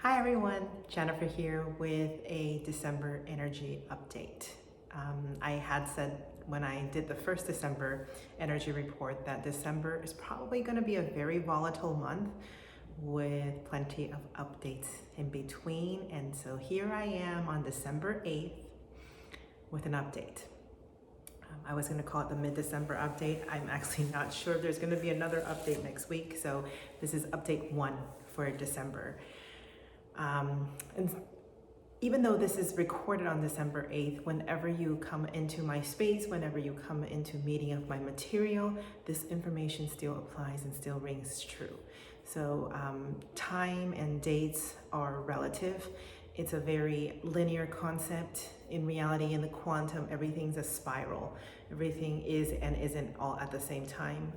Hi everyone, Jennifer here with a December energy update. I had said when I did the first December energy report that December is probably going to be a very volatile month with plenty of updates in between. And so here I am on December 8th with an update. I was going to call it the mid-December update. I'm actually not sure if there's going to be another update next week. So this is update 1 for December. And even though this is recorded on December 8th, whenever you come into my space, whenever you come into meeting of my material, this information still applies and still rings true. So time and dates are relative. It's a very linear concept. In reality, in the quantum, everything's a spiral. Everything is and isn't all at the same time.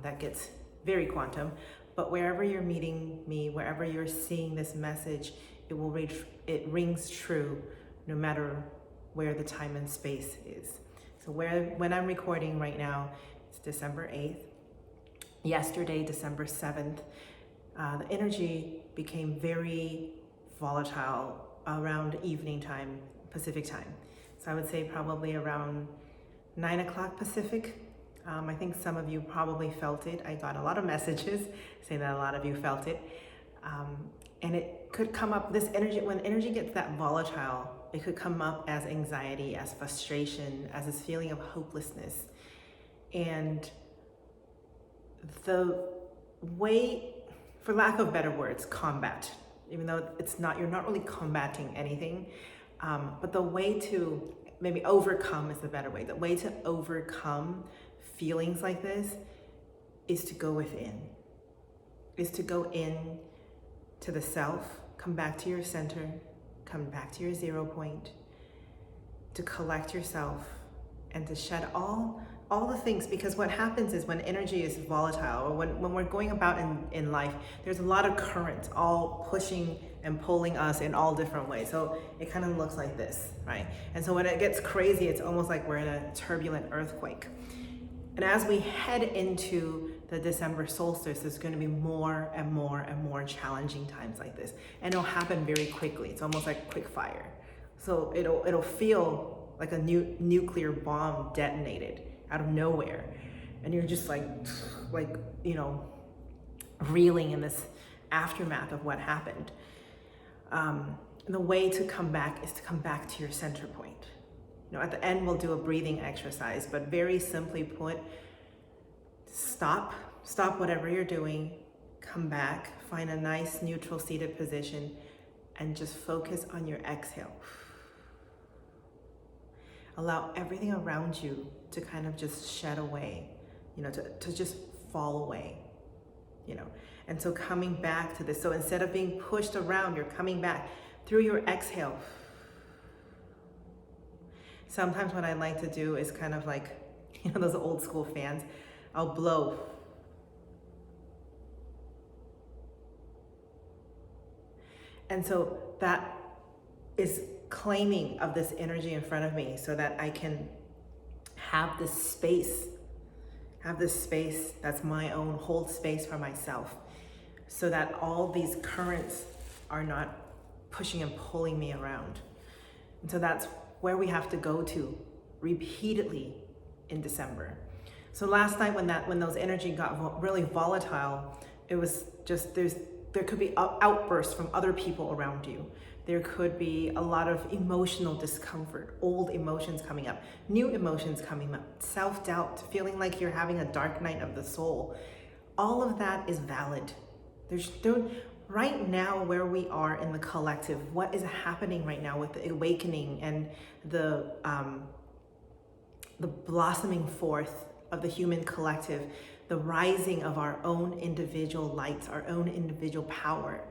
That gets very quantum. But wherever you're meeting me, wherever you're seeing this message, it rings true no matter where the time and space is. So when I'm recording right now, it's December 8th. Yesterday, December 7th, the energy became very volatile around evening time, Pacific time. So I would say probably around 9 o'clock Pacific. I think some of you probably felt it. I got a lot of messages saying that a lot of you felt it. And it could come up, this energy, when energy gets that volatile, it could come up as anxiety, as frustration, as this feeling of hopelessness. And the way, for lack of better words, combat, even though it's not, you're not really combating anything, but the way to maybe overcome is the better way. The way to overcome feelings like this is to go within, is to go in to the self, come back to your center, come back to your 0 point, to collect yourself and to shed all the things. Because what happens is when energy is volatile, or when we're going about in life, there's a lot of currents all pushing and pulling us in all different ways. So it kind of looks like this, right? And so when it gets crazy, it's almost like we're in a turbulent earthquake. And as we head into the December solstice, there's going to be more and more and more challenging times like this. And it'll happen very quickly. It's almost like quick fire. So it'll feel like a nuclear bomb detonated out of nowhere. And you're just like, reeling in this aftermath of what happened. The way to come back is to come back to your center point. At the end, we'll do a breathing exercise, but very simply put, stop whatever you're doing, come back, find a nice neutral seated position, and just focus on your exhale. Allow everything around you to kind of just shed away, to just fall away, And so coming back to this, so instead of being pushed around, you're coming back through your exhale. Sometimes what I like to do is kind of like, those old school fans, I'll blow. And so that is claiming of this energy in front of me so that I can have this space that's my own, hold space for myself so that all these currents are not pushing and pulling me around. And so that's where we have to go to repeatedly in December. So last night when those energy got really volatile, it was just, there could be outbursts from other people around you. There could be a lot of emotional discomfort, old emotions coming up, new emotions coming up, self-doubt, feeling like you're having a dark night of the soul. All of that is valid. Right now, where we are in the collective, what is happening right now with the awakening and the blossoming forth of the human collective, the rising of our own individual lights, our own individual power,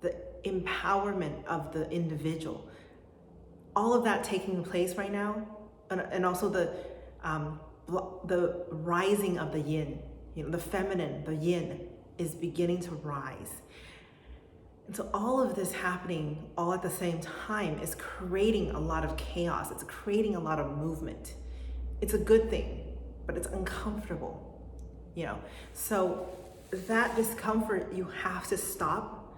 the empowerment of the individual, all of that taking place right now, and also the rising of the yin, the feminine, the yin is beginning to rise. And so all of this happening all at the same time is creating a lot of chaos. It's creating a lot of movement. It's a good thing, but it's uncomfortable, So that discomfort, you have to stop,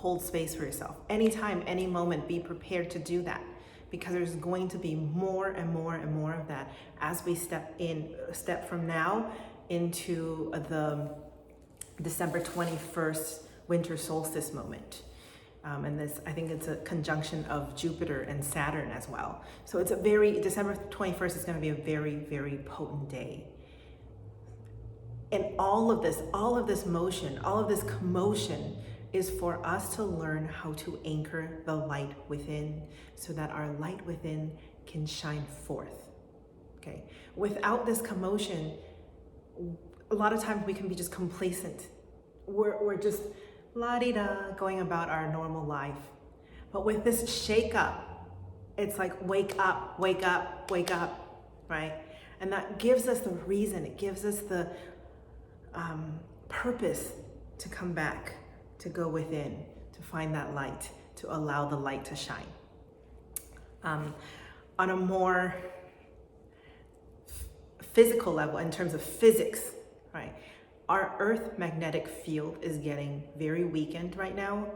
hold space for yourself. Anytime, any moment, be prepared to do that, because there's going to be more and more and more of that as we step from now into the December 21st winter solstice moment. And this, I think it's a conjunction of Jupiter and Saturn as well. So it's December 21st is going to be a very, very potent day. And all of this motion, all of this commotion is for us to learn how to anchor the light within, so that our light within can shine forth, okay? Without this commotion, a lot of times we can be just complacent. We're just la-di-da going about our normal life. But with this shake up, it's like wake up, wake up, wake up, right? And that gives us the reason, it gives us the purpose to come back, to go within, to find that light, to allow the light to shine. On a more physical level, in terms of physics, right? Our Earth magnetic field is getting very weakened right now.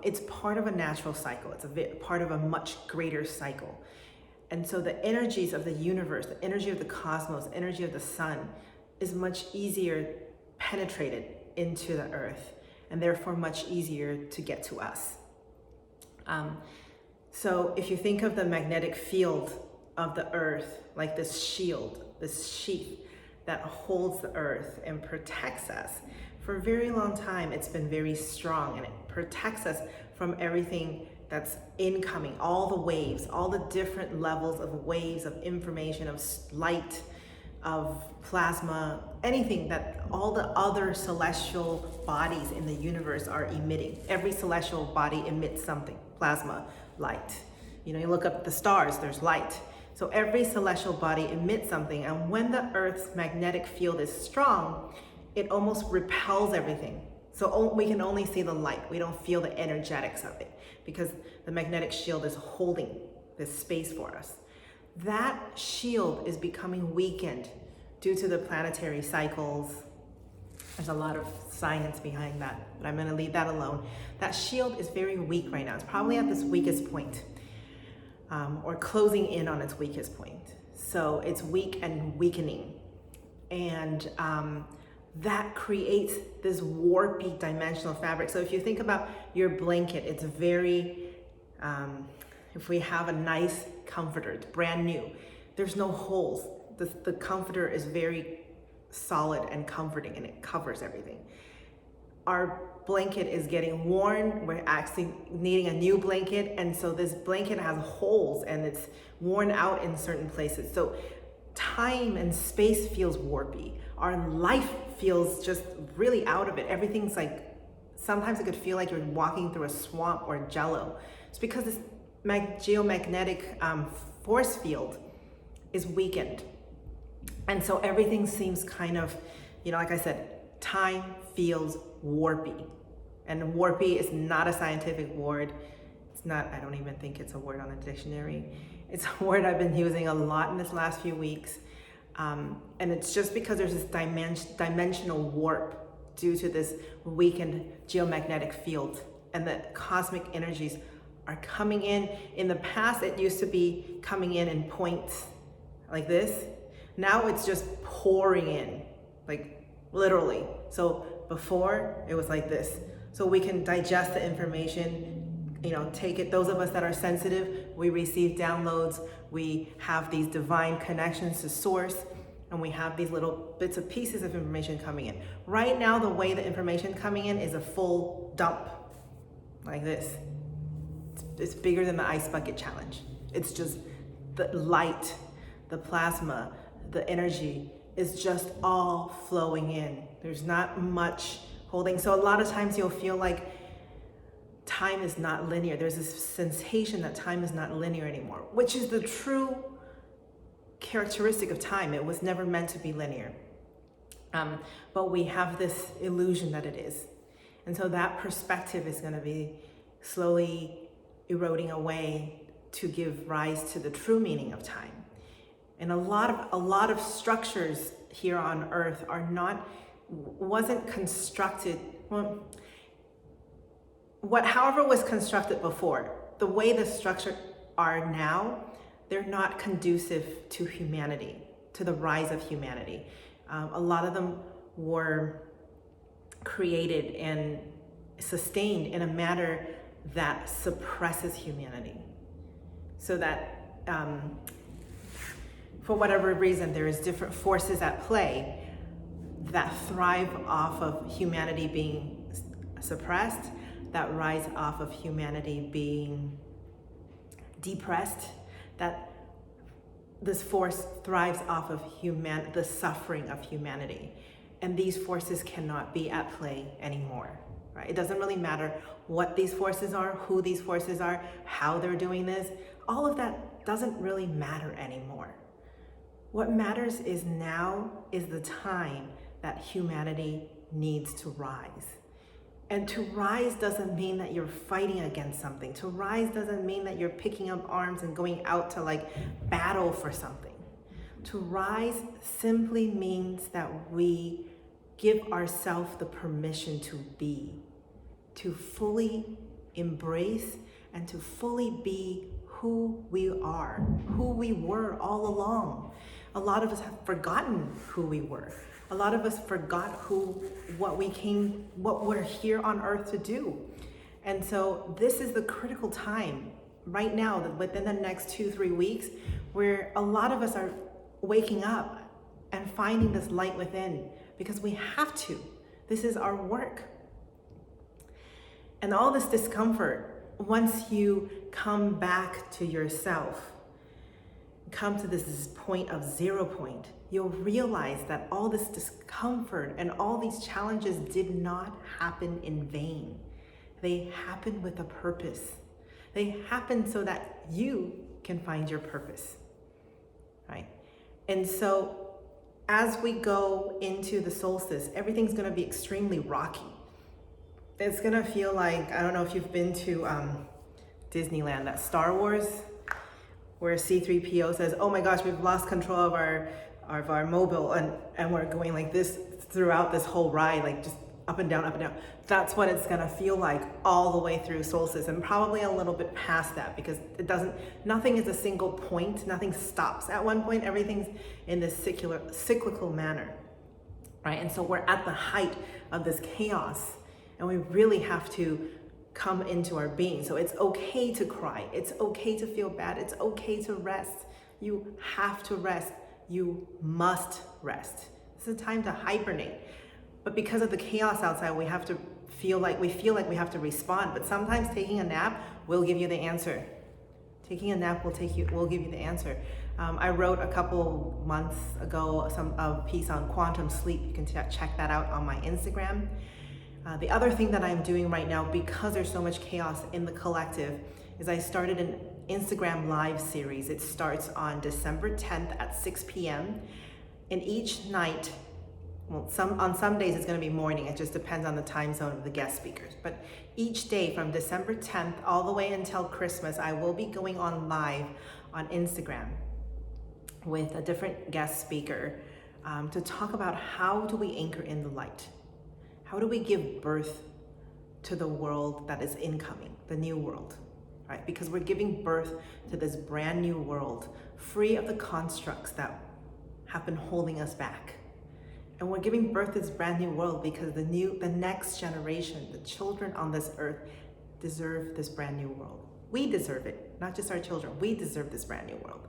It's part of a natural cycle. It's part of a much greater cycle. And so the energies of the universe, the energy of the cosmos, the energy of the sun is much easier penetrated into the Earth, and therefore much easier to get to us. So if you think of the magnetic field of the Earth like this shield, this sheath that holds the Earth and protects us, for a very long time it's been very strong, and it protects us from everything that's incoming, all the waves, all the different levels of waves of information, of light, of plasma, anything that all the other celestial bodies in the universe are emitting. Every celestial body emits something, plasma, light. You know, you look up the stars, there's light. So every celestial body emits something, and when the Earth's magnetic field is strong, it almost repels everything. So we can only see the light. We don't feel the energetics of it, because the magnetic shield is holding this space for us. That shield is becoming weakened due to the planetary cycles. There's a lot of science behind that, but I'm going to leave that alone. That shield is very weak right now. It's probably at this weakest point, or closing in on its weakest point. So it's weak and weakening. And that creates this warpy dimensional fabric. So if you think about your blanket, it's very, if we have a nice comforter, it's brand new, there's no holes. The comforter is very solid and comforting, and it covers everything. Our blanket is getting worn, we're actually needing a new blanket, and so this blanket has holes and it's worn out in certain places. So time and space feels warpy. Our life feels just really out of it. Everything's like, sometimes it could feel like you're walking through a swamp or jello. It's because this geomagnetic force field is weakened. And so everything seems kind of, like I said, time feels warpy. And warpy is not a scientific word. It's not, I don't even think it's a word on the dictionary. It's a word I've been using a lot in this last few weeks. And it's just because there's this dimensional warp due to this weakened geomagnetic field, and the cosmic energies are coming in. In the past, it used to be coming in points like this. Now it's just pouring in, like literally. So before it was like this. So we can digest the information, take it. Those of us that are sensitive, we receive downloads. We have these divine connections to source, and we have these little bits of pieces of information coming in. Right now, the way the information coming in is a full dump, like this. It's bigger than the ice bucket challenge. It's just the light, the plasma, the energy is just all flowing in. There's not much holding. So a lot of times you'll feel like time is not linear. There's this sensation that time is not linear anymore, which is the true characteristic of time. It was never meant to be linear. But we have this illusion that it is. And so that perspective is going to be slowly eroding away to give rise to the true meaning of time. And a lot of structures here on Earth wasn't constructed. Well, however was constructed before, the way the structure are now, they're not conducive to humanity, to the rise of humanity. A lot of them were created and sustained in a manner that suppresses humanity. So that for whatever reason, there is different forces at play that thrive off of humanity being suppressed, that rise off of humanity being depressed, that this force thrives off of the suffering of humanity. And these forces cannot be at play anymore, right? It doesn't really matter what these forces are, who these forces are, how they're doing this. All of that doesn't really matter anymore. What matters is now is the time that humanity needs to rise. And to rise doesn't mean that you're fighting against something. To rise doesn't mean that you're picking up arms and going out to battle for something. To rise simply means that we give ourselves the permission to be, to fully embrace and to fully be who we are, who we were all along. A lot of us have forgotten who we were. A lot of us forgot what we're here on earth to do. And so this is the critical time right now, that within the next 2-3 weeks, where a lot of us are waking up and finding this light within, because we have to. This is our work. And all this discomfort, once you come back to yourself, come to this point of 0 point, you'll realize that all this discomfort and all these challenges did not happen in vain. They happened with a purpose. They happened so that you can find your purpose, right? And so as we go into the solstice, everything's gonna be extremely rocky. It's gonna feel like, I don't know if you've been to Disneyland, that Star Wars, where C-3PO says, oh my gosh, we've lost control of our mobile, and we're going like this throughout this whole ride, like just up and down, up and down. That's what it's gonna feel like all the way through solstice, and probably a little bit past that, because nothing is a single point, nothing stops at one point, everything's in this cyclical manner, right? And so we're at the height of this chaos, and we really have to come into our being. So it's okay to cry, it's okay to feel bad, it's okay to rest. You have to rest. You must rest. This is a time to hibernate. But because of the chaos outside, we feel like we have to respond. But sometimes taking a nap will give you the answer. Taking a nap will give you the answer. I wrote a couple months ago a piece on quantum sleep. You can check that out on my Instagram. The other thing that I'm doing right now, because there's so much chaos in the collective, is I started an Instagram live series. It starts on December 10th at 6 p.m. And each night, on some days it's going to be morning. It just depends on the time zone of the guest speakers. But each day from December 10th all the way until Christmas, I will be going on live on Instagram with a different guest speaker to talk about how do we anchor in the light? How do we give birth to the world that is incoming, the new world, right? Because we're giving birth to this brand new world, free of the constructs that have been holding us back. And we're giving birth to this brand new world because the next generation, the children on this earth, deserve this brand new world. We deserve it, not just our children. We deserve this brand new world.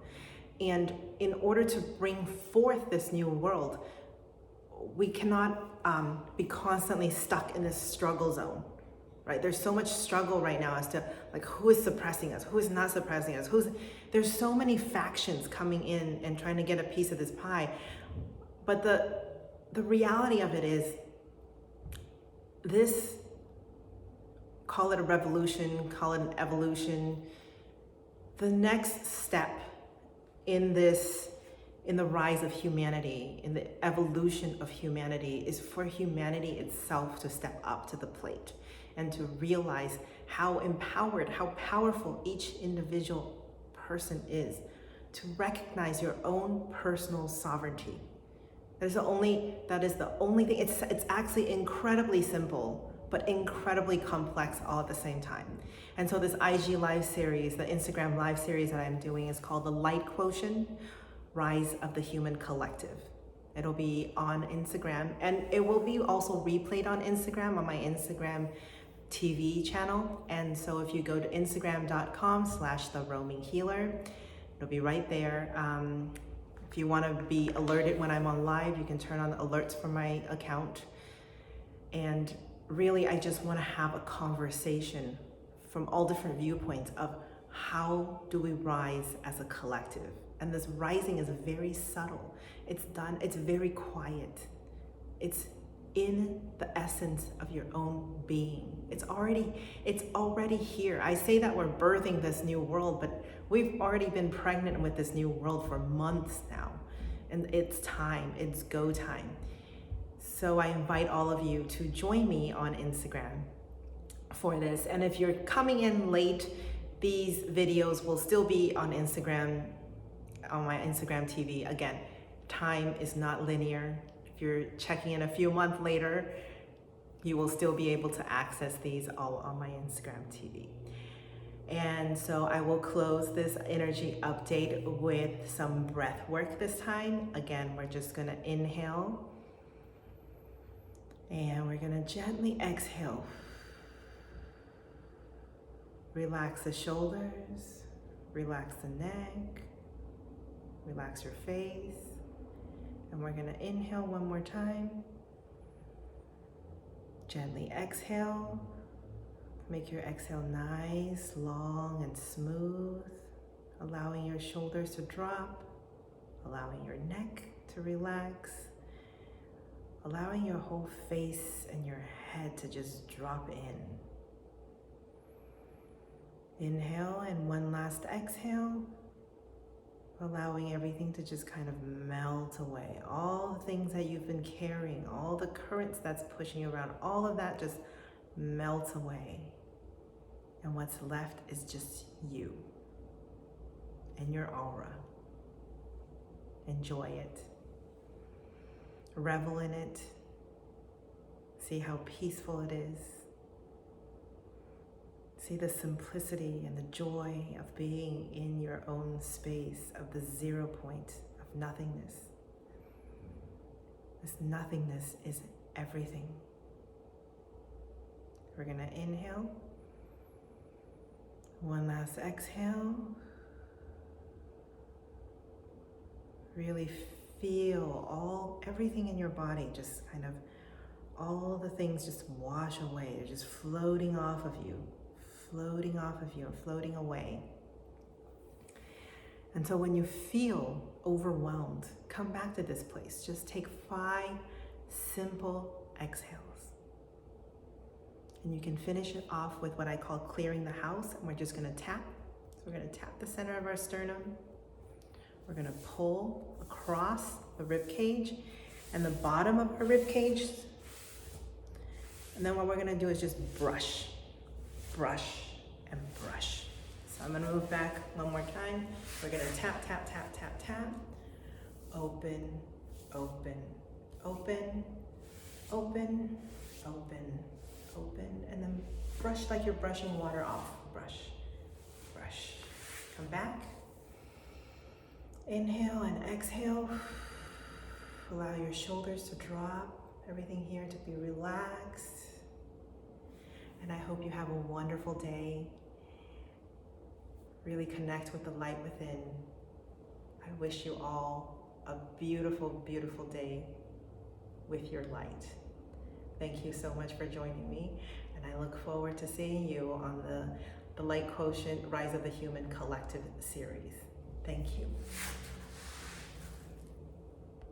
And in order to bring forth this new world, we cannot be constantly stuck in this struggle zone, right? There's so much struggle right now as to who is suppressing us, who is not suppressing us, there's so many factions coming in and trying to get a piece of this pie. But the reality of it is, this, call it a revolution, call it an evolution, the next step in the rise of humanity, in the evolution of humanity, is for humanity itself to step up to the plate and to realize how empowered, how powerful each individual person is, to recognize your own personal sovereignty. That is the only thing. It's actually incredibly simple, but incredibly complex all at the same time. And so this IG live series, the Instagram live series that I'm doing is called The Light Quotient, Rise of the Human Collective. It'll be on Instagram, and it will be also replayed on Instagram, on my Instagram TV channel. And so if you go to instagram.com/theroaminghealer, it'll be right there. If you want to be alerted when I'm on live, you can turn on the alerts from my account. And really, I just want to have a conversation from all different viewpoints of how do we rise as a collective. And this rising is very subtle. It's very quiet. It's in the essence of your own being. It's already here. I say that we're birthing this new world, but we've already been pregnant with this new world for months now. And it's time, it's go time. So I invite all of you to join me on Instagram for this. And if you're coming in late, these videos will still be on Instagram, on my Instagram TV. Again, time is not linear. If you're checking in a few months later, you will still be able to access these all on my Instagram TV. And so I will close this energy update with some breath work this time. Again, we're just gonna inhale and we're gonna gently exhale. Relax the shoulders, relax the neck, relax your face. And we're gonna inhale one more time. Gently exhale. Make your exhale nice, long, and smooth, allowing your shoulders to drop, allowing your neck to relax, allowing your whole face and your head to just drop in. Inhale, and one last exhale, allowing everything to just kind of melt away. All the things that you've been carrying, all the currents that's pushing you around, all of that just melts away. And what's left is just you and your aura. Enjoy it. Revel in it. See how peaceful it is. See the simplicity and the joy of being in your own space, of the 0 point of nothingness. This nothingness is everything. We're gonna inhale. One last exhale. Really feel everything in your body, just kind of, all the things just wash away. They're just floating off of you, floating off of you, and floating away. And so when you feel overwhelmed, come back to this place. Just take 5 simple exhales. And you can finish it off with what I call clearing the house. And we're just gonna tap. So we're gonna tap the center of our sternum. We're gonna pull across the rib cage and the bottom of our rib cage. And then what we're gonna do is just brush, brush, and brush. So I'm gonna move back one more time. We're gonna tap, tap, tap, tap, tap. Open, open, open, open, open, open, and then brush like you're brushing water off. Brush, brush. Come back. Inhale and exhale. Allow your shoulders to drop. Everything here to be relaxed. And I hope you have a wonderful day. Really connect with the light within. I wish you all a beautiful, beautiful day with your light. Thank you so much for joining me, and I look forward to seeing you on the Light Quotient Rise of the Human Collective series. Thank you.